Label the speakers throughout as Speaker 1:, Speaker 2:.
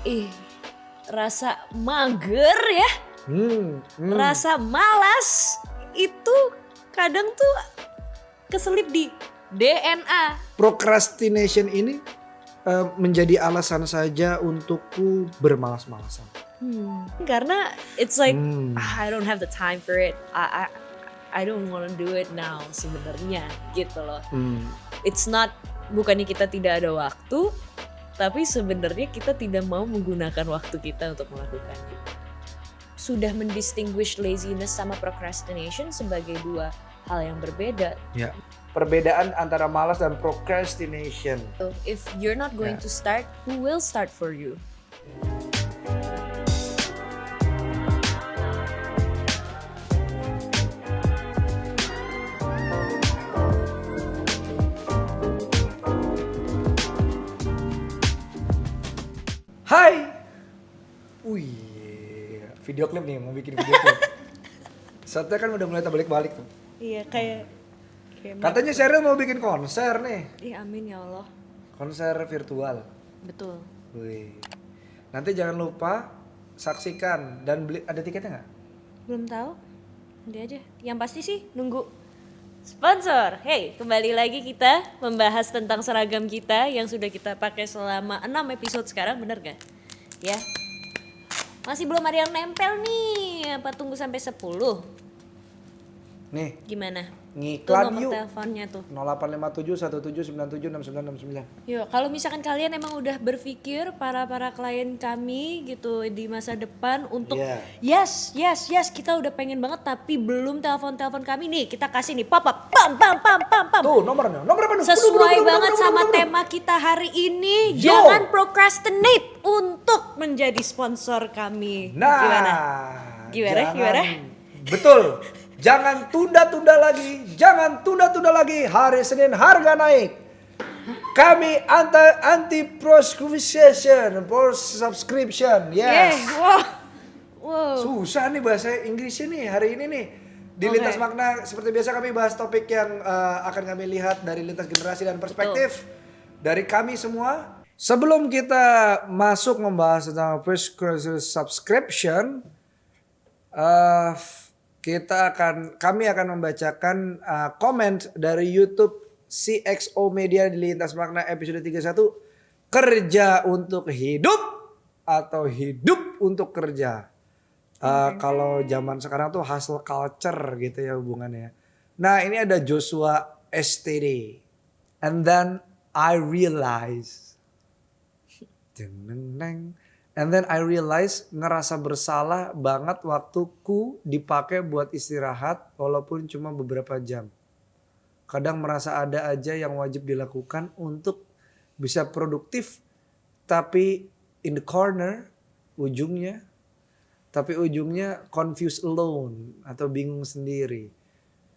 Speaker 1: ih rasa mager ya, rasa malas itu kadang tuh keselip di DNA.
Speaker 2: Procrastination ini menjadi alasan saja untukku bermalas-malasan.
Speaker 1: Karena it's like I don't have the time for it. I don't want to do it now sebenarnya gitu loh. It's not bukannya kita tidak ada waktu, tapi sebenarnya kita tidak mau menggunakan waktu kita untuk melakukannya. Sudah mendistinguish laziness sama procrastination sebagai dua hal yang berbeda.
Speaker 2: Ya. Perbedaan antara malas dan procrastination.
Speaker 1: So if you're not going to start, who will start for you?
Speaker 2: Hai. Wih, video klip nih, mau bikin video klip. Saatnya kan udah mulai balik-balik tuh.
Speaker 1: Iya kayak
Speaker 2: Katanya Sheryl mau bikin konser nih.
Speaker 1: amin ya Allah.
Speaker 2: Konser virtual.
Speaker 1: Betul.
Speaker 2: Wih. Nanti jangan lupa saksikan dan beli, ada tiketnya nggak?
Speaker 1: Belum tahu? Nanti aja. Yang pasti sih nunggu sponsor. Hey, kembali lagi kita membahas tentang seragam kita yang sudah kita pakai selama 6 episode sekarang, bener gak? Ya. Masih belum ada yang nempel nih. Apa tunggu sampai 10?
Speaker 2: Nih,
Speaker 1: Gimana?
Speaker 2: ngiklan
Speaker 1: Tuh nomor
Speaker 2: yuk.
Speaker 1: teleponnya tuh.
Speaker 2: 0857 1797 6969.
Speaker 1: Yuk, kalau misalkan kalian emang udah berpikir para klien kami gitu di masa depan untuk yes kita udah pengen banget tapi belum telepon kami nih, kita kasih nih pam.
Speaker 2: Tuh nomornya, nomor apa?
Speaker 1: Sesuai banget sama tema kita hari ini. Jangan procrastinate untuk menjadi sponsor kami.
Speaker 2: Nah,
Speaker 1: Gimana?
Speaker 2: Betul. Jangan tunda-tunda lagi. Hari Senin harga naik. Kami anti subscription. Yes.
Speaker 1: Wow.
Speaker 2: Susah nih bahasa Inggrisnya nih hari ini nih. Di Lintas Makna seperti biasa kami bahas topik yang akan kami lihat dari lintas generasi dan perspektif dari kami semua. Sebelum kita masuk membahas tentang subscription, kami akan membacakan komen dari YouTube CXO Media di Lintas Makna episode 31. Kerja untuk hidup atau hidup untuk kerja. Kalau zaman sekarang tuh hustle culture gitu ya hubungannya. Nah ini ada Joshua STD. And then I realize. And then I realize ngerasa bersalah banget waktuku dipakai buat istirahat walaupun cuma beberapa jam. Kadang merasa ada aja yang wajib dilakukan untuk bisa produktif. Tapi in the corner ujungnya confused alone atau bingung sendiri.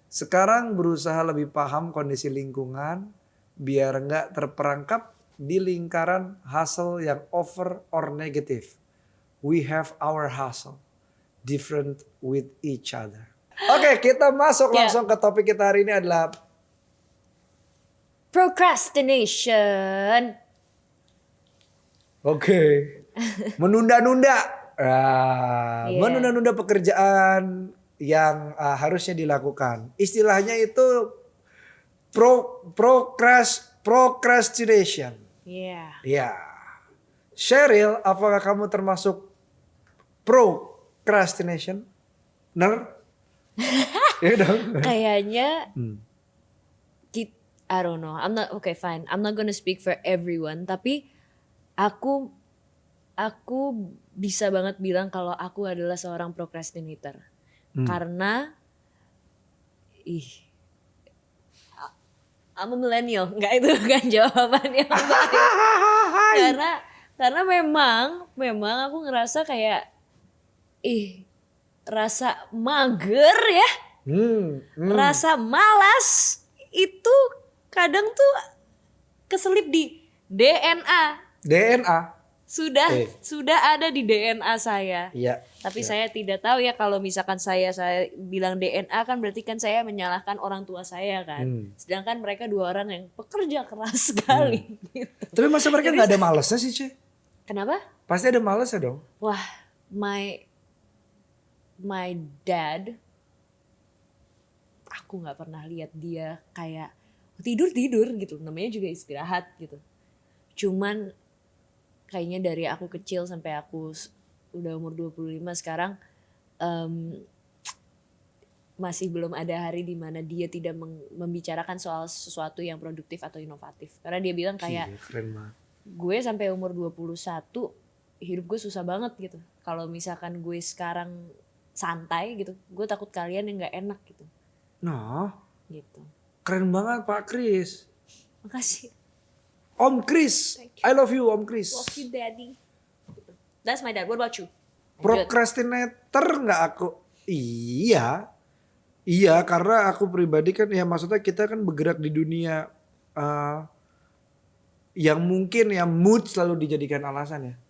Speaker 2: Sekarang berusaha lebih paham kondisi lingkungan biar nggak terperangkap di lingkaran hustle yang over or negative. We have our hustle, different with each other. Oke, kita masuk langsung ke topik kita hari ini adalah
Speaker 1: Procrastination.
Speaker 2: Oke. Menunda-nunda. Menunda-nunda pekerjaan yang harusnya dilakukan. Istilahnya itu procrastination. Ya. Sheryl, apakah kamu termasuk procrastination? Benar? Iya dong.
Speaker 1: Kayaknya I don't know. I'm not gonna speak for everyone, tapi aku bisa banget bilang kalau aku adalah seorang procrastinator. Karena I'm a millennial, enggak itu kan jawabannya. karena memang aku ngerasa kayak rasa mager ya. Rasa malas itu kadang tuh keselip di DNA. Sudah ada di DNA saya.
Speaker 2: Iya.
Speaker 1: Tapi saya tidak tahu ya kalau misalkan saya bilang DNA kan berarti kan saya menyalahkan orang tua saya kan. Sedangkan mereka dua orang yang pekerja keras sekali gitu.
Speaker 2: Tapi masa mereka nggak ada malesnya sih, Ce?
Speaker 1: Kenapa?
Speaker 2: Pasti ada malesnya dong.
Speaker 1: Wah, my dad, aku nggak pernah lihat dia kayak tidur gitu. Namanya juga istirahat gitu. Cuman kayaknya dari aku kecil sampai aku udah umur 25 sekarang, masih belum ada hari di mana dia tidak membicarakan soal sesuatu yang produktif atau inovatif. Karena dia bilang kayak,
Speaker 2: keren banget.
Speaker 1: Gue sampai umur 21 hidup gue susah banget gitu. Kalau misalkan gue sekarang santai gitu, gue takut kalian yang gak enak gitu.
Speaker 2: Nah,
Speaker 1: Gitu.
Speaker 2: keren banget Pak Kris.
Speaker 1: Makasih.
Speaker 2: Om Kris, I love you Om Kris.
Speaker 1: Love you daddy. That's my dad, what about you?
Speaker 2: Procrastinator nggak aku? Iya, karena aku pribadi kan ya maksudnya kita kan bergerak di dunia yang mungkin ya mood selalu dijadikan alasan ya.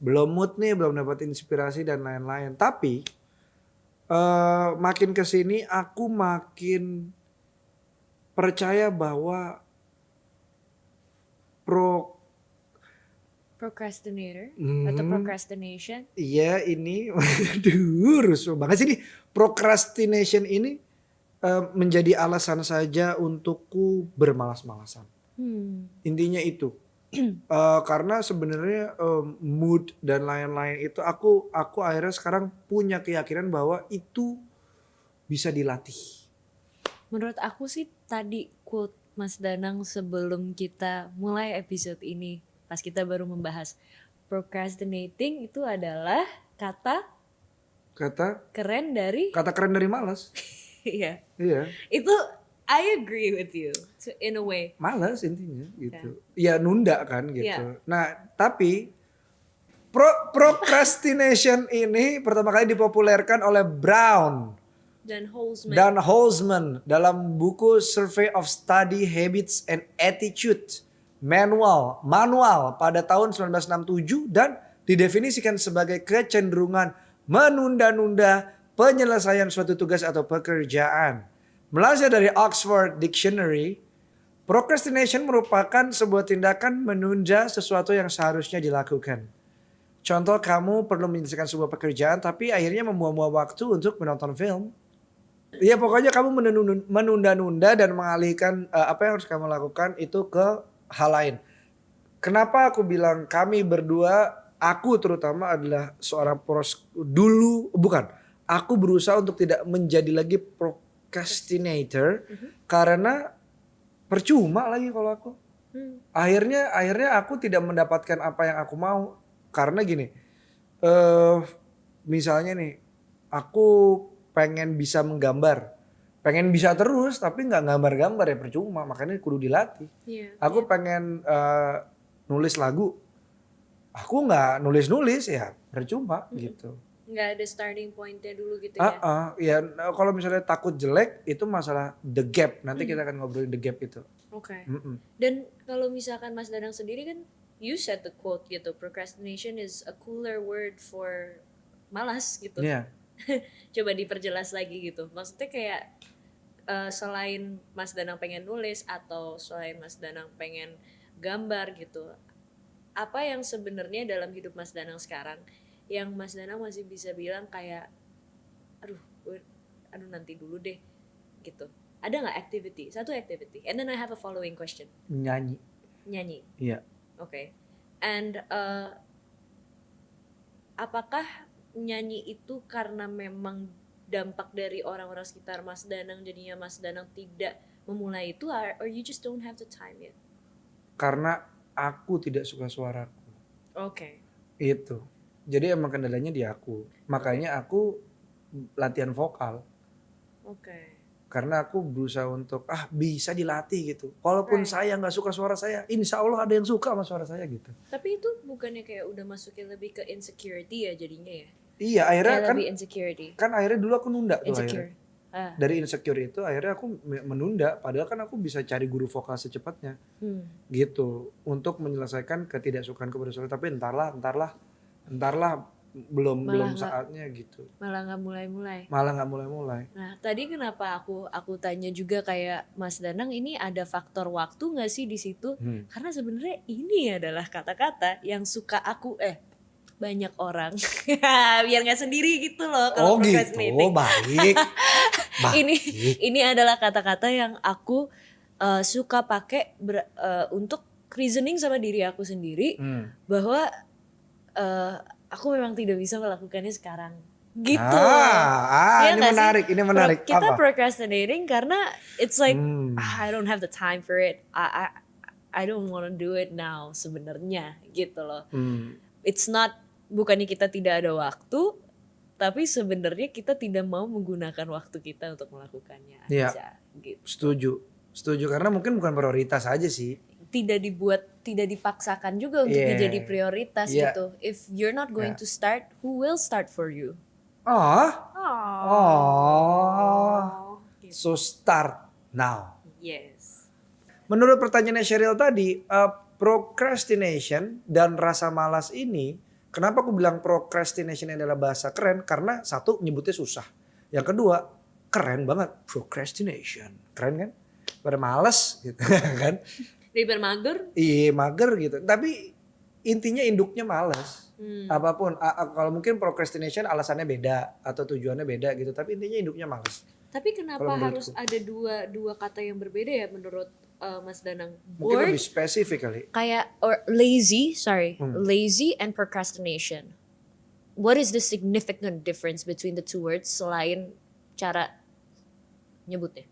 Speaker 2: Belum mood nih, belum dapat inspirasi dan lain-lain. Tapi makin kesini aku makin percaya bahwa
Speaker 1: procrastinator atau procrastination.
Speaker 2: Iya ini, aduh rusuh banget sih nih. Procrastination ini menjadi alasan saja untukku bermalas-malasan. Intinya itu. Karena sebenarnya mood dan lain-lain itu aku akhirnya sekarang punya keyakinan bahwa itu bisa dilatih.
Speaker 1: Menurut aku sih tadi quote Mas Danang sebelum kita mulai episode ini, pas kita baru membahas procrastinating itu adalah kata keren dari
Speaker 2: malas.
Speaker 1: Iya.
Speaker 2: Iya.
Speaker 1: Itu I agree with you in a way.
Speaker 2: Malas intinya gitu. Ya nunda kan gitu.
Speaker 1: Yeah.
Speaker 2: Nah, tapi procrastination ini pertama kali dipopulerkan oleh Brown dan Holzman dalam buku Survey of Study Habits and Attitude manual pada tahun 1967 dan didefinisikan sebagai kecenderungan menunda-nunda penyelesaian suatu tugas atau pekerjaan. Melansir dari Oxford Dictionary, procrastination merupakan sebuah tindakan menunda sesuatu yang seharusnya dilakukan. Contoh, kamu perlu menyelesaikan sebuah pekerjaan tapi akhirnya membuang-buang waktu untuk menonton film. Ya pokoknya kamu menunda-nunda dan mengalihkan apa yang harus kamu lakukan itu ke hal lain. Kenapa aku bilang kami berdua, aku terutama adalah seorang aku berusaha untuk tidak menjadi lagi procrastinator karena percuma lagi kalau aku. Akhirnya aku tidak mendapatkan apa yang aku mau karena gini. Misalnya nih, aku pengen bisa menggambar, pengen bisa terus tapi nggak gambar-gambar ya percuma, makanya kudu dilatih. Aku pengen nulis lagu, aku nggak nulis ya percuma gitu.
Speaker 1: Nggak ada starting pointnya dulu gitu ya.
Speaker 2: Ya kalau misalnya takut jelek itu masalah the gap, nanti kita akan ngobrolin the gap itu.
Speaker 1: Oke. Dan kalau misalkan Mas Danang sendiri kan, you said the quote gitu, procrastination is a cooler word for malas gitu.
Speaker 2: Iya.
Speaker 1: Coba diperjelas lagi gitu. Maksudnya kayak selain Mas Danang pengen nulis atau selain Mas Danang pengen gambar gitu, apa yang sebenarnya dalam hidup Mas Danang sekarang yang Mas Danang masih bisa bilang kayak aduh nanti dulu deh gitu. Ada nggak satu activity? And then I have a following question.
Speaker 2: Nyanyi. Iya.
Speaker 1: Okay. And apakah nyanyi itu karena memang dampak dari orang-orang sekitar Mas Danang jadinya Mas Danang tidak memulai itu, or you just don't have the time yet?
Speaker 2: Karena aku tidak suka suaraku.
Speaker 1: Oke.
Speaker 2: Itu. Jadi emang kendalanya di aku. Makanya aku latihan vokal.
Speaker 1: Oke.
Speaker 2: Karena aku berusaha untuk bisa dilatih gitu. Walaupun saya nggak suka suara saya, insya Allah ada yang suka sama suara saya gitu.
Speaker 1: Tapi itu bukannya kayak udah masukin lebih ke insecurity ya jadinya ya?
Speaker 2: Iya, akhirnya
Speaker 1: kayak
Speaker 2: kan
Speaker 1: lebih insecurity.
Speaker 2: Kan akhirnya dulu aku nunda tuh
Speaker 1: Insecure.
Speaker 2: Dari insecure itu akhirnya aku menunda, padahal kan aku bisa cari guru vokal secepatnya. Gitu, untuk menyelesaikan ketidaksukaan kepada suara. Tapi entarlah belum
Speaker 1: nggak
Speaker 2: saatnya gitu.
Speaker 1: malah nggak mulai-mulai.
Speaker 2: Malah nggak mulai-mulai.
Speaker 1: Nah tadi kenapa aku tanya juga kayak Mas Danang, ini ada faktor waktu nggak sih di situ? Karena sebenarnya ini adalah kata-kata yang suka banyak orang biar nggak sendiri gitu loh kalau procrastinating.
Speaker 2: Baik.
Speaker 1: Ini adalah kata-kata yang aku suka pakai untuk reasoning sama diri aku sendiri bahwa aku memang tidak bisa melakukannya sekarang gitu.
Speaker 2: Ini menarik, ini menarik.
Speaker 1: Kita
Speaker 2: Apa?
Speaker 1: procrastinating karena it's like I don't have the time for it. I don't want to do it now sebenarnya gitu loh. It's not, bukannya kita tidak ada waktu, tapi sebenarnya kita tidak mau menggunakan waktu kita untuk melakukannya aja gitu.
Speaker 2: Setuju karena mungkin bukan prioritas aja sih.
Speaker 1: Tidak dipaksakan juga untuk menjadi prioritas gitu. If you're not going to start, who will start for you?
Speaker 2: So start now.
Speaker 1: Yes.
Speaker 2: Menurut pertanyaannya Sheryl tadi, procrastination dan rasa malas ini, kenapa aku bilang procrastination adalah bahasa keren? Karena satu, nyebutnya susah. Yang kedua, keren banget, procrastination. Keren kan? Pada malas gitu kan.
Speaker 1: Daripada mager?
Speaker 2: Iya mager gitu. Tapi intinya induknya malas. Apapun. Kalau mungkin procrastination alasannya beda atau tujuannya beda gitu. Tapi intinya induknya malas.
Speaker 1: Tapi kenapa harus ada dua kata yang berbeda ya menurut Mas Danang?
Speaker 2: Mungkin lebih spesifik kali.
Speaker 1: Kayak lazy and procrastination. What is the significant difference between the two words selain cara nyebutnya?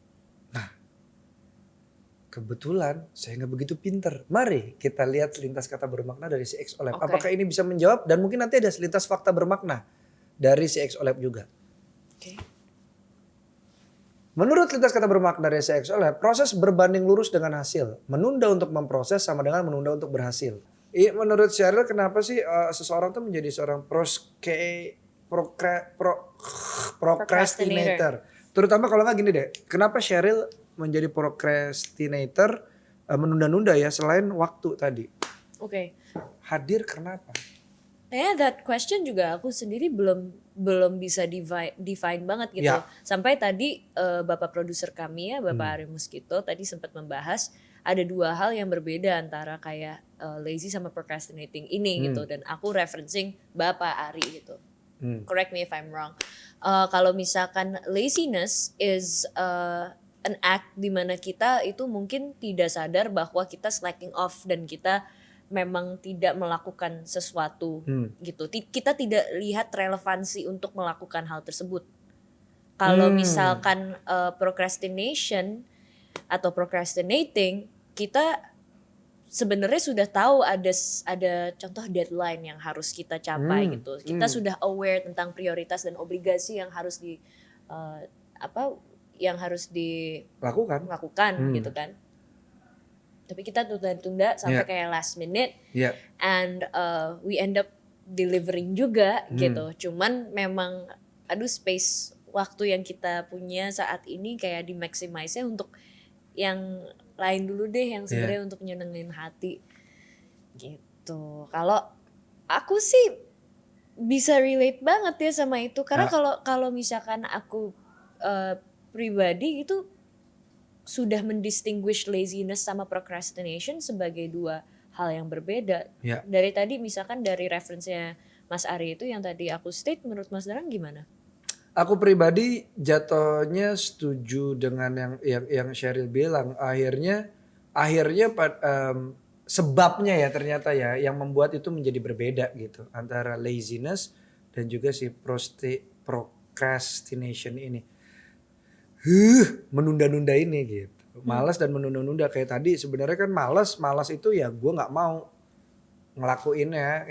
Speaker 2: Kebetulan saya nggak begitu pinter. Mari kita lihat selintas kata bermakna dari si X Oleb.
Speaker 1: Okay.
Speaker 2: Apakah ini bisa menjawab? Dan mungkin nanti ada selintas fakta bermakna dari si X Oleb juga.
Speaker 1: Okay.
Speaker 2: Menurut selintas kata bermakna dari si X Oleb, proses berbanding lurus dengan hasil. Menunda untuk memproses sama dengan menunda untuk berhasil. Menurut Sheryl, kenapa sih seseorang tuh menjadi seorang procrastinator? Terutama kalau nggak gini deh, kenapa Sheryl menjadi procrastinator, menunda-nunda ya selain waktu tadi?
Speaker 1: Oke.
Speaker 2: Hadir kenapa?
Speaker 1: That question juga aku sendiri belum bisa define banget gitu.
Speaker 2: Ya.
Speaker 1: Sampai tadi Bapak produser kami ya, Bapak Ari Muskito tadi sempat membahas ada dua hal yang berbeda antara kayak lazy sama procrastinating ini gitu. Dan aku referencing Bapak Ari gitu. Correct me if I'm wrong. Kalau misalkan laziness is an act di mana kita itu mungkin tidak sadar bahwa kita slacking off dan kita memang tidak melakukan sesuatu gitu. Kita tidak lihat relevansi untuk melakukan hal tersebut. Kalau misalkan procrastination atau procrastinating, kita sebenarnya sudah tahu ada contoh deadline yang harus kita capai gitu. Kita sudah aware tentang prioritas dan obligasi yang harus dilakukan gitu kan. Tapi kita tunda-tunda sampai kayak last minute and we end up delivering juga gitu. Cuman memang space waktu yang kita punya saat ini kayak di-maximize-nya untuk yang lain dulu deh, yang sebenarnya untuk nyenengin hati gitu. Kalau aku sih bisa relate banget ya sama itu karena kalau misalkan aku pribadi itu sudah mendistinguish laziness sama procrastination sebagai dua hal yang berbeda. Dari tadi misalkan dari referensinya Mas Ari itu yang tadi aku state, menurut Mas Danang gimana?
Speaker 2: Aku pribadi jatuhnya setuju dengan yang Sheryl bilang. Akhirnya sebabnya ya ternyata ya yang membuat itu menjadi berbeda gitu antara laziness dan juga si procrastination ini. Menunda-nunda ini gitu. Malas dan menunda-nunda kayak tadi sebenarnya kan malas itu ya gue nggak mau ngelakuinnya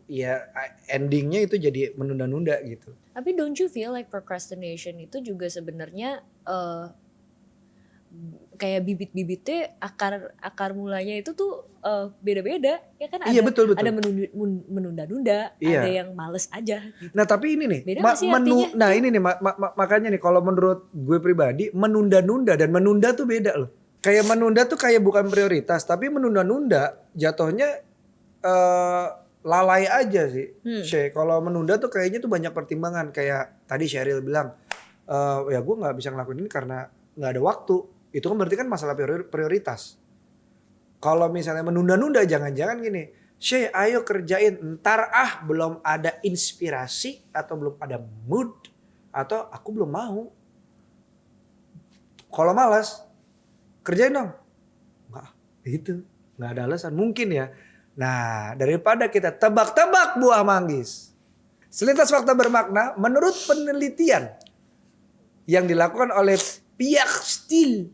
Speaker 2: ya endingnya itu jadi menunda-nunda gitu.
Speaker 1: Tapi don't you feel like procrastination itu juga sebenarnya kayak bibit-bibitnya akar mulanya itu tuh beda-beda ya kan?
Speaker 2: Iya betul.
Speaker 1: Ada menunda-nunda, ada yang males aja. Gitu.
Speaker 2: Nah tapi ini nih,
Speaker 1: beda sih artinya?
Speaker 2: Nah ini nih makanya nih kalau menurut gue pribadi menunda-nunda dan menunda tuh beda loh. Kayak menunda tuh kayak bukan prioritas, tapi menunda-nunda jatuhnya lalai aja sih. Kalau menunda tuh kayaknya tuh banyak pertimbangan. Kayak tadi Sheryl bilang, ya gue nggak bisa ngelakuin ini karena nggak ada waktu. Itu kan berarti kan masalah prioritas. Kalau misalnya menunda-nunda jangan-jangan gini, ayo kerjain, ntar belum ada inspirasi atau belum ada mood atau aku belum mau. Kalau malas, kerjain dong. Enggak, itu nggak ada alasan mungkin ya. Nah, daripada kita tebak-tebak buah manggis. Selintas fakta bermakna, menurut penelitian yang dilakukan oleh Pierre Steele,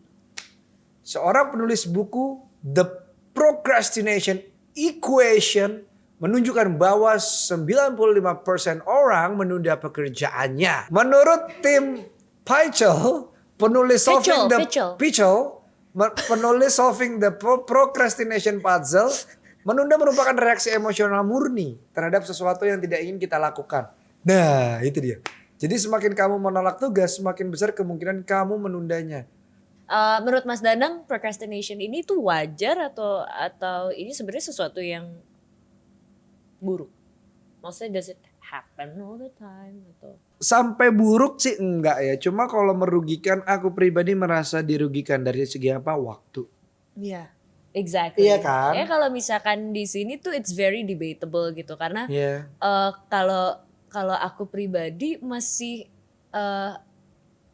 Speaker 2: seorang penulis buku The Procrastination Equation, menunjukkan bahwa 95% orang menunda pekerjaannya. Menurut Tim Pychyl, penulis Solving the Procrastination Puzzle, menunda merupakan reaksi emosional murni terhadap sesuatu yang tidak ingin kita lakukan. Nah, itu dia. Jadi semakin kamu menolak tugas, semakin besar kemungkinan kamu menundanya.
Speaker 1: Menurut Mas Danang, procrastination ini tuh wajar atau ini sebenarnya sesuatu yang buruk? Maksudnya does it happen all the time atau?
Speaker 2: Sampai buruk sih enggak ya. Cuma kalau merugikan, aku pribadi merasa dirugikan dari segi apa? Waktu.
Speaker 1: Iya. Exactly.
Speaker 2: Iya kan?
Speaker 1: Ya kalau misalkan di sini tuh it's very debatable gitu karena kalau aku pribadi masih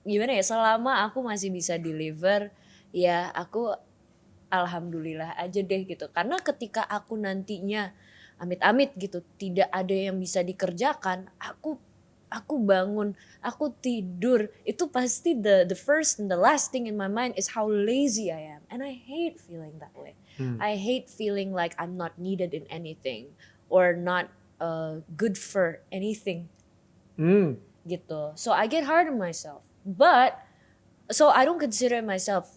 Speaker 1: gimana ya, selama aku masih bisa deliver ya aku alhamdulillah aja deh gitu. Karena ketika aku nantinya amit-amit gitu tidak ada yang bisa dikerjakan, aku bangun, aku tidur, itu pasti the first and the last thing in my mind is how lazy I am. And I hate feeling that way. I hate feeling like I'm not needed in anything or not good for anything. Gitu. So I get hard on myself. But so I don't consider myself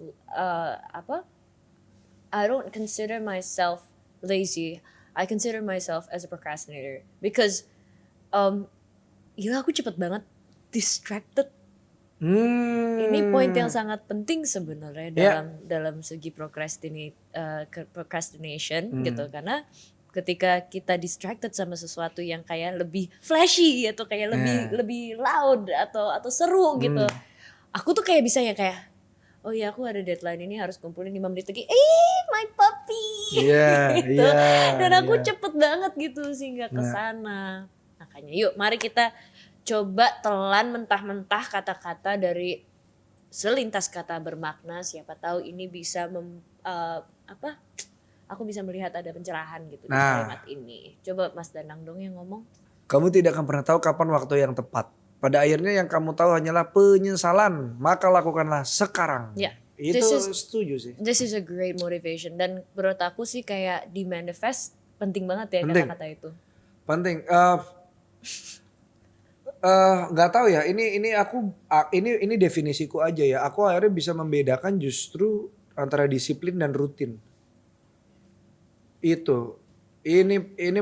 Speaker 1: I don't consider myself lazy. I consider myself as a procrastinator because gila aku cepet banget distracted. Ini poin yang sangat penting sebenarnya dalam segi procrastination gitu, karena ketika kita distracted sama sesuatu yang kayak lebih flashy atau kayak lebih loud atau seru gitu, aku tuh kayak bisa ya kayak oh ya aku ada deadline ini harus kumpulin 5 menit lagi, my puppy gitu. Dan aku cepet banget gitu sehingga kesana. Makanya yuk mari kita coba telan mentah-mentah kata-kata dari selintas kata bermakna. Siapa tahu ini bisa aku bisa melihat ada pencerahan gitu di kalimat ini. Coba Mas Danang dong yang ngomong.
Speaker 2: Kamu tidak akan pernah tahu kapan waktu yang tepat. Pada akhirnya yang kamu tahu hanyalah penyesalan. Maka lakukanlah sekarang. Itu setuju sih.
Speaker 1: This is a great motivation. Dan menurut aku sih kayak di manifest penting banget ya kata-kata itu.
Speaker 2: Penting. Nggak tahu ya. Ini definisiku aja ya. Aku akhirnya bisa membedakan justru antara disiplin dan rutin. Itu. Ini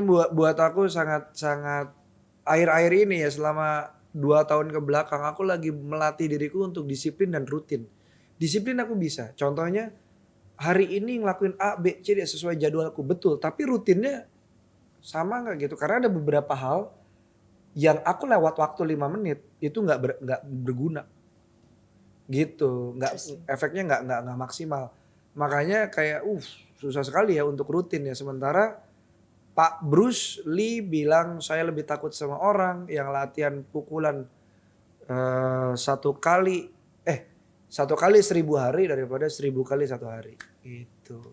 Speaker 2: buat aku sangat akhir-akhir ini ya, selama 2 tahun ke belakang aku lagi melatih diriku untuk disiplin dan rutin. Disiplin aku bisa. Contohnya hari ini ngelakuin A, B, C sesuai jadwalku betul. Tapi rutinnya sama nggak gitu. Karena ada beberapa hal yang aku lewat waktu 5 menit itu nggak berguna. Gitu. Efeknya nggak maksimal. Makanya kayak susah sekali ya untuk rutin ya. Sementara Pak Bruce Lee bilang saya lebih takut sama orang yang latihan pukulan 1 kali 1000 hari daripada 1000 kali 1 hari. Gitu.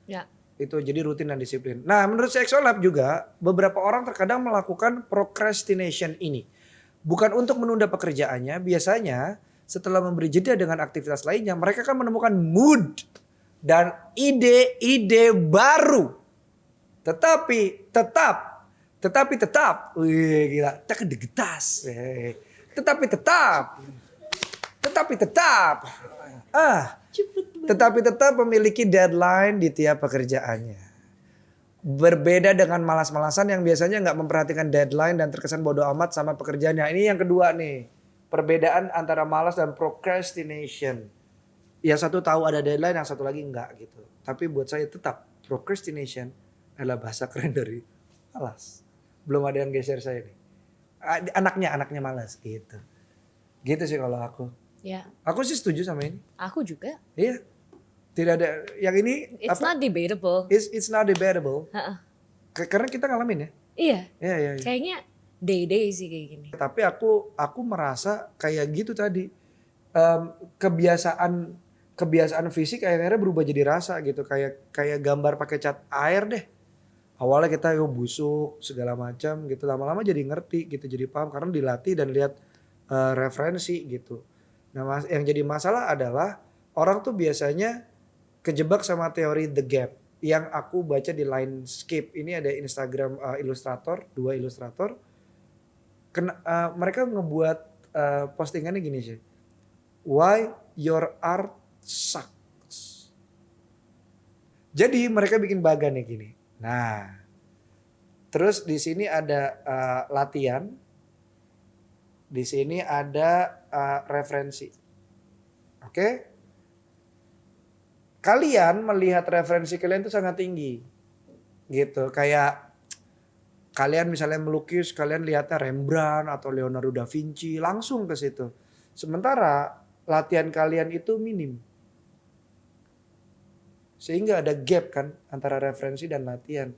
Speaker 1: Ya.
Speaker 2: Itu jadi rutin dan disiplin. Nah menurut Sexolab juga beberapa orang terkadang melakukan procrastination ini. Bukan untuk menunda pekerjaannya, biasanya setelah memberi jeda dengan aktivitas lainnya mereka kan menemukan mood dan ide-ide baru. Tetapi tetap, wih gila, tak kedegetas. Tetapi tetap memiliki deadline di tiap pekerjaannya. Berbeda dengan malas-malasan yang biasanya nggak memperhatikan deadline dan terkesan bodoh amat sama pekerjaannya. Ini yang kedua nih, perbedaan antara malas dan procrastination. Yang satu tahu ada deadline, yang satu lagi enggak gitu. Tapi buat saya tetap procrastination adalah bahasa keren dari malas. Belum ada yang geser saya nih. Anaknya malas gitu. Gitu sih kalau aku.
Speaker 1: Ya.
Speaker 2: Aku sih setuju sama ini.
Speaker 1: Aku juga.
Speaker 2: Iya. Tidak ada yang ini.
Speaker 1: It's not debatable.
Speaker 2: It's not debatable. Karena kita ngalamin ya.
Speaker 1: Iya.
Speaker 2: Iya.
Speaker 1: Kayaknya day sih kayak gini.
Speaker 2: Tapi aku merasa kayak gitu tadi. Kebiasaan fisik akhirnya berubah jadi rasa gitu. Kayak gambar pakai cat air deh. Awalnya kita busuk segala macam gitu, lama-lama jadi ngerti gitu, jadi paham karena dilatih dan lihat referensi gitu. Nah, yang jadi masalah adalah orang tuh biasanya kejebak sama teori the gap yang aku baca di Linescape. Ini ada Instagram ilustrator, 2 ilustrator. Mereka ngebuat postingannya gini sih. Why your art sucks. Jadi mereka bikin bagan nih gini. Nah, terus di sini ada latihan, di sini ada referensi, oke? Kalian melihat referensi kalian itu sangat tinggi, gitu. Kayak kalian misalnya melukis, kalian lihatnya Rembrandt atau Leonardo da Vinci, langsung ke situ. Sementara latihan kalian itu minim. Sehingga ada gap kan antara referensi dan latihan.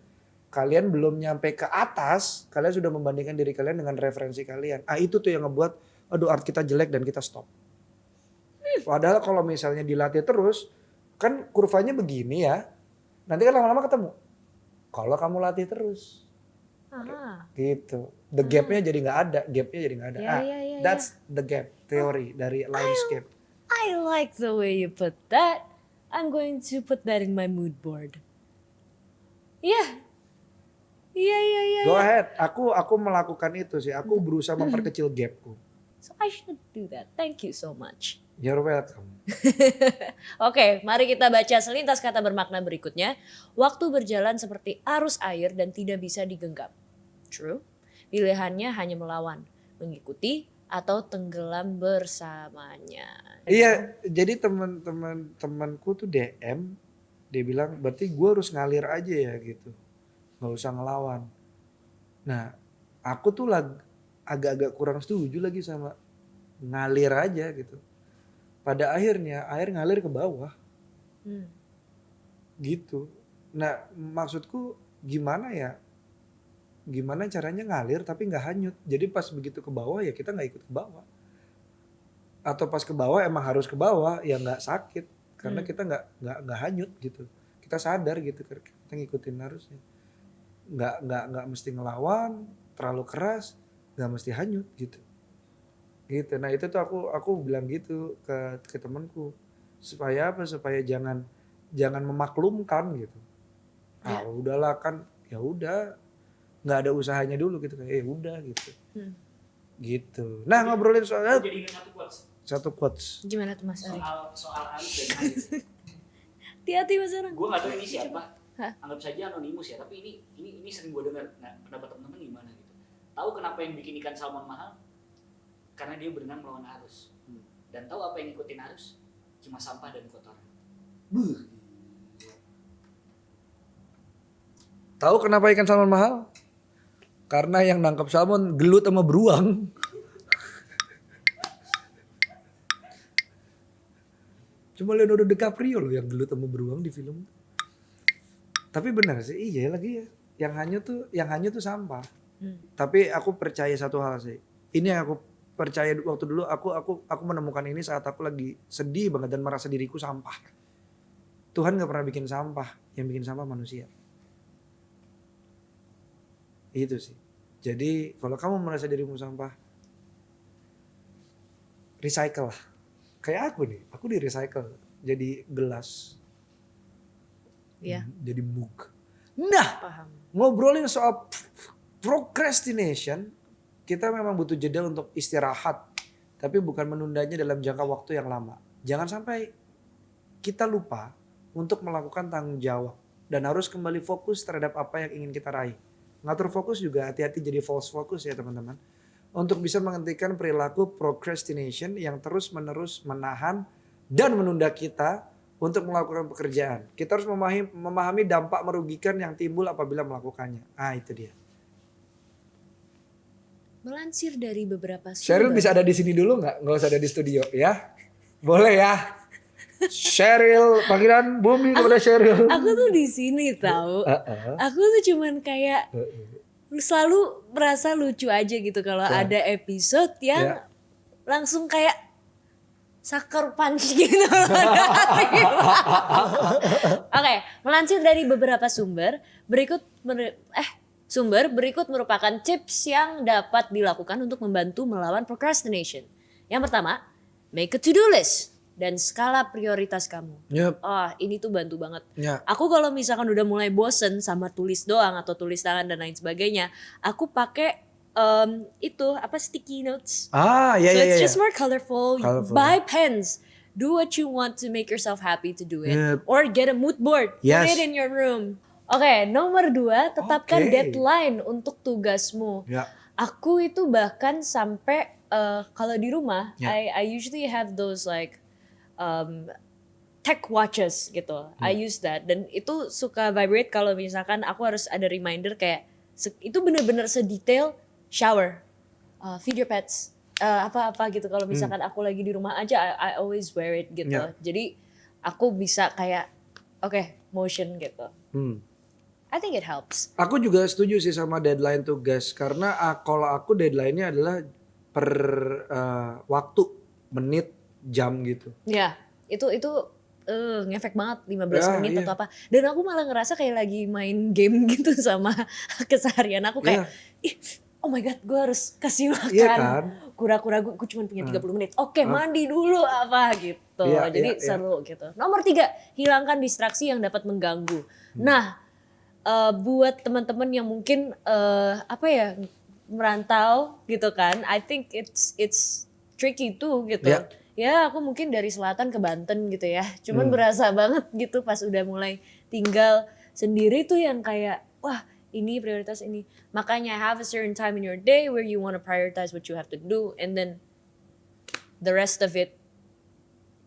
Speaker 2: Kalian belum nyampe ke atas, kalian sudah membandingkan diri kalian dengan referensi kalian. Itu tuh yang ngebuat, aduh art kita jelek dan kita stop. Padahal kalau misalnya dilatih terus, kan kurvanya begini ya. Nanti kan lama-lama ketemu. Kalau kamu latih terus. Gitu. The gapnya jadi nggak ada. That's the gap teori dari Linescape.
Speaker 1: I like the way you put that. I'm going to put that in my mood board. Iya.
Speaker 2: Go ahead. Aku melakukan itu sih. Aku berusaha memperkecil gapku.
Speaker 1: So I should do that. Thank you so much.
Speaker 2: You're welcome.
Speaker 1: Oke, mari kita baca selintas kata bermakna berikutnya. Waktu berjalan seperti arus air dan tidak bisa digenggam. True. Pilihannya hanya melawan, mengikuti, atau tenggelam bersamanya.
Speaker 2: Iya, jadi temanku tuh DM, dia bilang berarti gue harus ngalir aja ya gitu, nggak usah ngelawan. Nah, aku tuh agak-agak kurang setuju lagi sama ngalir aja gitu. Pada akhirnya air ngalir ke bawah, gitu. Nah, maksudku gimana ya? Gimana caranya ngalir tapi nggak hanyut. Jadi pas begitu ke bawah ya kita nggak ikut ke bawah. Atau pas ke bawah emang harus ke bawah ya nggak sakit karena kita nggak hanyut gitu. Kita sadar gitu kita ngikutin arusnya. Nggak mesti ngelawan terlalu keras, nggak mesti hanyut gitu. Gitu. Nah itu tuh aku bilang gitu ke temanku supaya apa? Supaya jangan memaklumkan gitu. Udahlah kan ya udah. Nggak ada usahanya dulu gitu kayak udah gitu. Gitu. Nah, ngobrolin soal
Speaker 3: jadi
Speaker 2: satu quotes.
Speaker 1: Gimana tuh Mas Ari?
Speaker 3: Soal arus dan air.
Speaker 1: Hati-hati Mas Ari.
Speaker 3: Gue nggak tahu ini siapa. Anggap saja anonimus ya, tapi ini sering gue dengar. Nah, pendapat teman-teman gimana gitu. Tahu kenapa yang bikin ikan salmon mahal? Karena dia berenang melawan arus. Dan tahu apa yang ngikutin arus? Cuma sampah dan kotoran.
Speaker 2: Tahu kenapa ikan salmon mahal? Karena yang nangkap salmon gelut sama beruang. Cuma Leonardo DiCaprio loh yang gelut sama beruang di film. Tapi benar sih, iya lagi ya. Yang hanyut tuh sampah. Tapi aku percaya satu hal sih. Ini yang aku percaya waktu dulu aku menemukan ini saat aku lagi sedih banget dan merasa diriku sampah. Tuhan nggak pernah bikin sampah, yang bikin sampah manusia. Itu sih. Jadi kalau kamu merasa dirimu sampah, recycle lah. Kayak aku nih, aku di recycle jadi gelas.
Speaker 1: Iya.
Speaker 2: Jadi mug. Nah,
Speaker 1: Paham.
Speaker 2: ngobrolin soal procrastination, kita memang butuh jeda untuk istirahat, tapi bukan menundanya dalam jangka waktu yang lama. Jangan sampai kita lupa untuk melakukan tanggung jawab dan harus kembali fokus terhadap apa yang ingin kita raih. Ngatur fokus juga hati-hati jadi false focus ya teman-teman. Untuk bisa menghentikan perilaku procrastination yang terus-menerus menahan dan menunda kita untuk melakukan pekerjaan. Kita harus memahami dampak merugikan yang timbul apabila melakukannya. Itu dia.
Speaker 1: Melansir dari beberapa
Speaker 2: Sheryl
Speaker 1: sumber.
Speaker 2: bisa ada di sini dulu nggak? Nggak usah ada di studio ya? Boleh ya? Sheryl, panggilan Bumi kepada Sheryl.
Speaker 1: Aku tuh di sini tahu. Aku tuh cuman kayak selalu merasa lucu aja gitu kalau ada episode yang langsung kayak sucker punch gitu. Oke, melansir dari beberapa sumber berikut merupakan tips yang dapat dilakukan untuk membantu melawan procrastination. Yang pertama, make a to-do list dan skala prioritas kamu.
Speaker 2: Yep.
Speaker 1: Ini tuh bantu banget.
Speaker 2: Ya.
Speaker 1: Aku kalau misalkan udah mulai bosen sama tulis doang atau tulis tangan dan lain sebagainya, aku pakai sticky notes.
Speaker 2: Ya.
Speaker 1: So it's just more colorful. Buy pens. Do what you want to make yourself happy to do it.
Speaker 2: Yep.
Speaker 1: Or get a mood board.
Speaker 2: Yes.
Speaker 1: Put it in your room. Oke, nomor 2, tetapkan deadline untuk tugasmu.
Speaker 2: Ya.
Speaker 1: Aku itu bahkan sampai kalau di rumah, I usually have those like tech watches gitu. I use that dan itu suka vibrate kalau misalkan aku harus ada reminder kayak itu bener-bener sedetail shower, feed your pets, apa-apa gitu. Kalau misalkan aku lagi di rumah aja, I always wear it gitu. Jadi aku bisa kayak motion gitu. I think it helps.
Speaker 2: Aku juga setuju sih sama deadline tugas karena kalau aku deadline-nya adalah per waktu, menit, jam gitu.
Speaker 1: Ya, itu ngefek banget 15 menit atau apa. Dan aku malah ngerasa kayak lagi main game gitu sama keseharian aku kayak oh my god, gue harus kasih makan.
Speaker 2: Iya kan?
Speaker 1: Kura-kura gue cuma punya 30 menit. Oke, mandi dulu apa gitu. Jadi seru gitu. Nomor 3, hilangkan distraksi yang dapat mengganggu. Nah, buat teman-teman yang mungkin merantau gitu kan, I think it's tricky tuh gitu. Ya aku mungkin dari selatan ke Banten gitu ya, cuman berasa banget gitu pas udah mulai tinggal sendiri tuh yang kayak wah ini prioritas ini. Makanya have a certain time in your day where you want to prioritize what you have to do and then the rest of it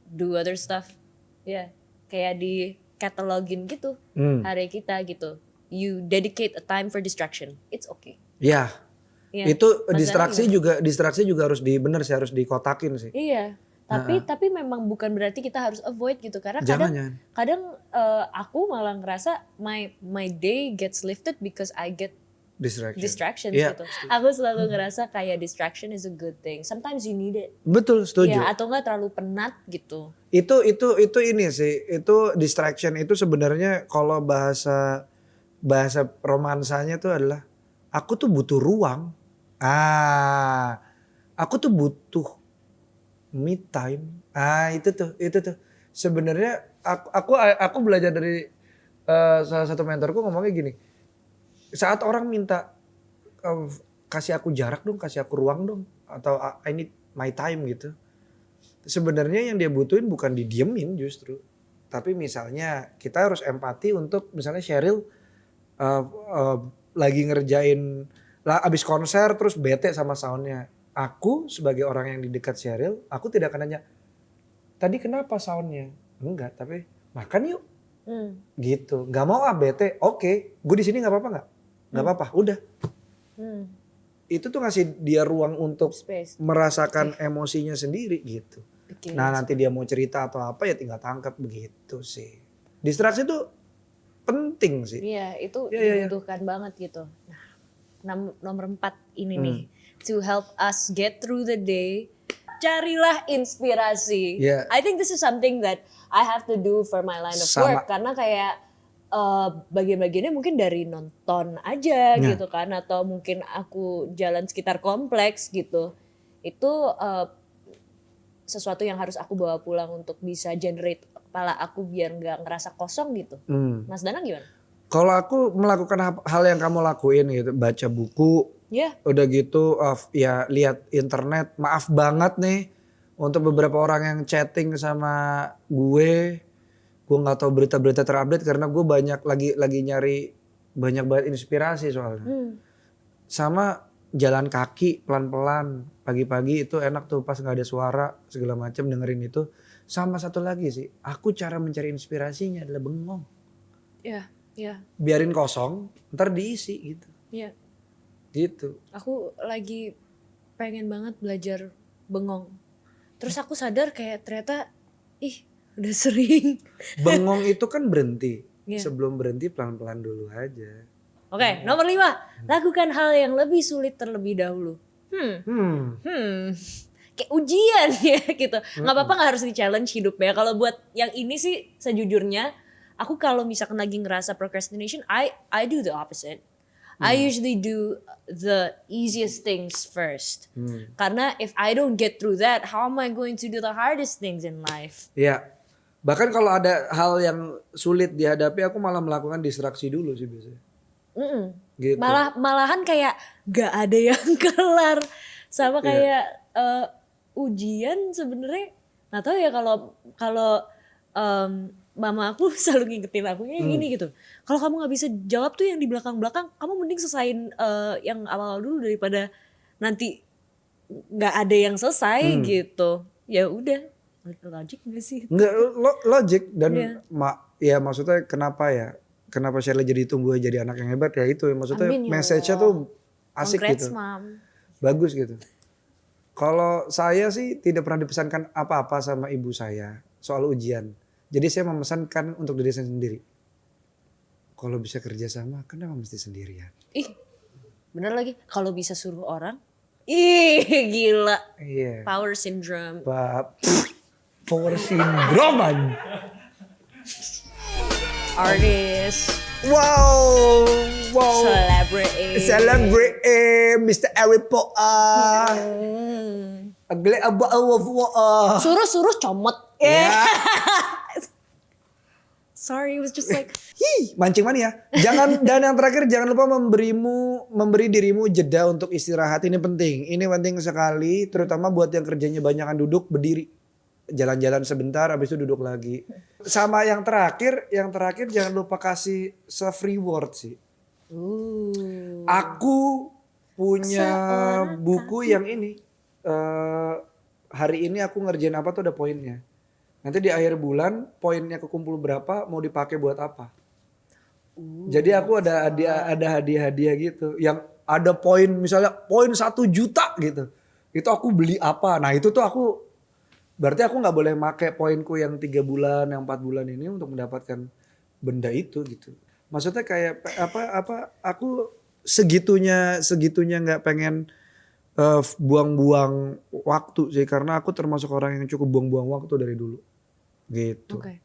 Speaker 1: do other stuff. Kayak di catalogin gitu hari kita gitu. You dedicate a time for distraction. It's okay.
Speaker 2: Ya. Itu distraksi juga harus harus dikotakin sih.
Speaker 1: Iya. Tapi memang bukan berarti kita harus avoid gitu karena kadang aku malah ngerasa my day gets lifted because I get distractions gitu. Aku selalu ngerasa kayak distraction is a good thing. Sometimes you need it.
Speaker 2: Betul, setuju.
Speaker 1: Ya, atau enggak terlalu penat gitu.
Speaker 2: Itu ini sih. Itu distraction itu sebenarnya kalau bahasa romansanya tuh adalah aku tuh butuh ruang. Aku tuh butuh me time. Itu tuh. Sebenarnya aku belajar dari salah satu mentorku ngomongnya gini. Saat orang minta kasih aku jarak dong, kasih aku ruang dong, atau I need my time gitu. Sebenarnya yang dia butuhin bukan didiemin justru. Tapi misalnya kita harus empati untuk misalnya Sheryl lagi ngerjain abis konser terus bete sama soundnya. Aku sebagai orang yang di dekat Sheryl, aku tidak akan nanya tadi kenapa soundnya, enggak, tapi makan yuk gitu. Nggak mau bete, oke, gue di sini nggak apa-apa nggak apa-apa, udah. Itu tuh ngasih dia ruang untuk merasakan emosinya sendiri gitu. Nah nanti dia mau cerita atau apa ya tinggal tangkap begitu sih. Distraksi tuh penting sih.
Speaker 1: Iya, itu dibutuhkan banget gitu. Nah, nomor 4 ini nih, to help us get through the day, carilah inspirasi. I think this is something that I have to do for my line of work karena kayak bagian-bagiannya mungkin dari nonton aja gitu kan, atau mungkin aku jalan sekitar kompleks gitu. Itu sesuatu yang harus aku bawa pulang untuk bisa generate kepala aku biar nggak ngerasa kosong gitu. Mas Danang gimana?
Speaker 2: Kalau aku melakukan hal yang kamu lakuin gitu, baca buku, udah gitu ya lihat internet. Maaf banget nih untuk beberapa orang yang chatting sama gue nggak tahu berita-berita terupdate karena gue banyak lagi nyari banyak banget inspirasi soalnya. Sama jalan kaki pelan-pelan pagi-pagi itu enak tuh pas nggak ada suara segala macam dengerin itu. Sama satu lagi sih, aku cara mencari inspirasinya adalah bengong. Biarin kosong, ntar diisi gitu. Gitu.
Speaker 1: Aku lagi pengen banget belajar bengong. Terus aku sadar kayak ternyata udah sering.
Speaker 2: Bengong itu kan berhenti.
Speaker 1: Yeah.
Speaker 2: Sebelum berhenti pelan-pelan dulu aja.
Speaker 1: Oke, nomor 5. Lakukan hal yang lebih sulit terlebih dahulu. Kayak ujian ya gitu. Nggak apa-apa nggak harus di-challenge hidupnya. Kalau buat yang ini sih sejujurnya, aku kalau misalkan lagi ngerasa procrastination, I do the opposite. I usually do the easiest things first. Karena if I don't get through that, how am I going to do the hardest things in life?
Speaker 2: Iya. Bahkan kalau ada hal yang sulit dihadapi, aku malah melakukan distraksi dulu sih biasanya. Gitu.
Speaker 1: Malahan kayak gak ada yang kelar. Sama kayak ujian sebenarnya. Nggak tahu ya kalau mama aku selalu ngingetin aku gini gitu. Kalau kamu nggak bisa jawab tuh yang di belakang-belakang, kamu mending selesain yang awal dulu daripada nanti nggak ada yang selesai gitu. Ya udah, logik nggak sih?
Speaker 2: Nggak logik dan maksudnya kenapa Shirley jadi tumbuh jadi anak yang hebat ya itu maksudnya message-nya tuh asik. Congrats, gitu.
Speaker 1: Mom.
Speaker 2: Bagus gitu. Kalau saya sih tidak pernah dipesankan apa-apa sama ibu saya soal ujian. Jadi saya memesankan untuk diri saya sendiri. Kalau bisa kerja sama, kenapa mesti sendirian?
Speaker 1: Bener lagi. Kalau bisa suruh orang, gila.
Speaker 2: Iya.
Speaker 1: Power syndrome.
Speaker 2: Power syndrome.
Speaker 1: Artist.
Speaker 2: Wow.
Speaker 1: Celebrity.
Speaker 2: Mr. Eric Poa.
Speaker 1: Suruh comot.
Speaker 2: Yeah.
Speaker 1: Sorry, it was just like
Speaker 2: mancing mania. Dan yang terakhir jangan lupa memberi dirimu jeda untuk istirahat. Ini penting. Ini penting sekali terutama buat yang kerjanya banyakan duduk, berdiri. Jalan-jalan sebentar habis itu duduk lagi. Sama yang terakhir jangan lupa kasih self reward sih. Aku punya buku yang ini. Hari ini aku ngerjain apa tuh ada poinnya. Nanti di akhir bulan poinnya kekumpul berapa mau dipakai buat apa. Jadi aku ada hadiah-hadiah gitu. Yang ada poin misalnya poin 1 juta gitu. Itu aku beli apa. Nah itu tuh berarti aku gak boleh pakai poinku yang 3 bulan, yang 4 bulan ini untuk mendapatkan benda itu gitu. Maksudnya kayak aku segitunya gak pengen buang-buang waktu sih. Karena aku termasuk orang yang cukup buang-buang waktu dari dulu. Gitu. Okay.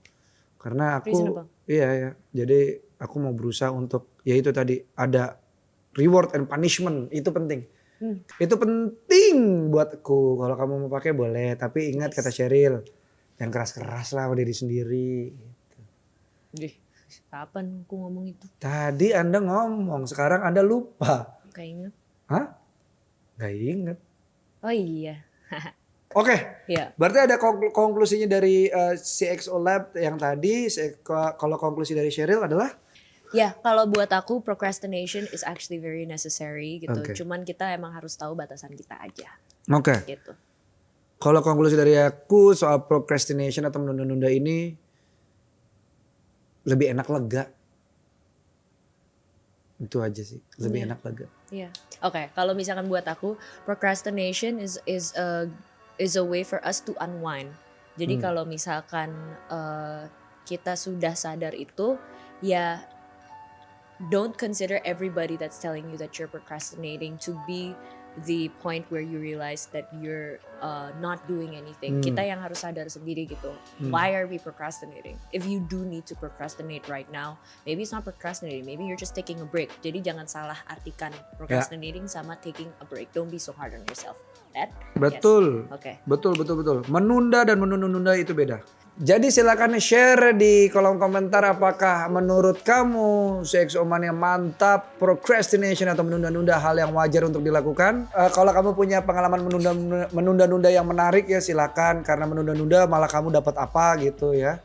Speaker 2: Karena aku iya. Jadi aku mau berusaha untuk ya itu tadi ada reward and punishment itu penting. Itu penting buatku. Kalau kamu mau pakai boleh, tapi ingat kata Sheryl, jangan keras-keras lah sama diri sendiri.
Speaker 1: Gitu. Kapan aku ngomong itu?
Speaker 2: Tadi Anda ngomong, sekarang Anda lupa.
Speaker 1: Gak inget.
Speaker 2: Hah? Gak inget.
Speaker 1: Oh iya.
Speaker 2: Oke,
Speaker 1: yeah.
Speaker 2: Berarti ada konklusinya dari CXO Lab yang tadi. Kalau konklusi dari Sheryl adalah?
Speaker 1: Ya, kalau buat aku procrastination is actually very necessary gitu. Okay. Cuman kita emang harus tahu batasan kita aja.
Speaker 2: Oke.
Speaker 1: Gitu.
Speaker 2: Kalau konklusi dari aku soal procrastination atau menunda-nunda ini lebih enak lega. Itu aja sih, lebih enak lega.
Speaker 1: Iya. Oke, kalau misalkan buat aku procrastination is a way for us to unwind. Jadi kalau misalkan kita sudah sadar itu, ya don't consider everybody that's telling you that you're procrastinating to be the point where you realize that you're not doing anything. Kita yang harus sadar sendiri gitu. Why are we procrastinating? If you do need to procrastinate right now, maybe it's not procrastinating. Maybe you're just taking a break. Jadi jangan salah artikan procrastinating sama taking a break. Don't be so hard on yourself.
Speaker 2: Betul.
Speaker 1: Yes. Okay.
Speaker 2: Betul. Menunda dan menunda-nunda itu beda. Jadi silakan share di kolom komentar apakah menurut kamu CXO Mania mantap procrastination atau menunda-nunda hal yang wajar untuk dilakukan. Kalau kamu punya pengalaman menunda-nunda yang menarik ya silakan, karena menunda-nunda malah kamu dapat apa gitu ya.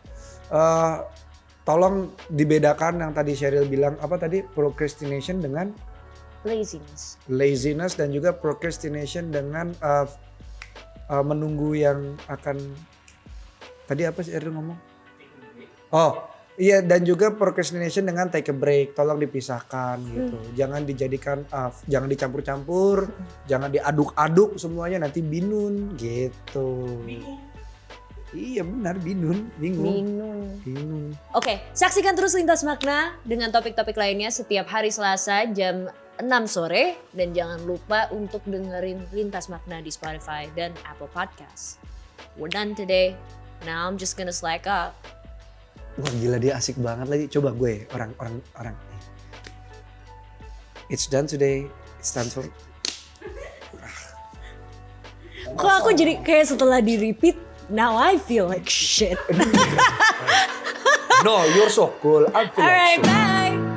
Speaker 2: Tolong dibedakan yang tadi Sheryl bilang apa tadi, procrastination dengan laziness dan juga procrastination dengan menunggu yang akan. Tadi apa sih Erwin ngomong? Oh, Iya, dan juga procrastination dengan take a break, tolong dipisahkan gitu. Jangan dijadikan jangan dicampur-campur, jangan diaduk-aduk semuanya, nanti binun gitu. Iya benar, bingung.
Speaker 1: Oke, saksikan terus Lintas Makna dengan topik-topik lainnya setiap hari Selasa jam 6 sore. Dan jangan lupa untuk dengerin Lintas Makna di Spotify dan Apple Podcast. We're done today. Now I'm just gonna slack off.
Speaker 2: Wah gila, dia asik banget lagi. Coba gue orang. It's done today. It's time for.
Speaker 1: Kok aku jadi kayak setelah di repeat, now I feel like shit.
Speaker 2: No, you're so cool. I feel like
Speaker 1: Alright,
Speaker 2: shit.
Speaker 1: bye.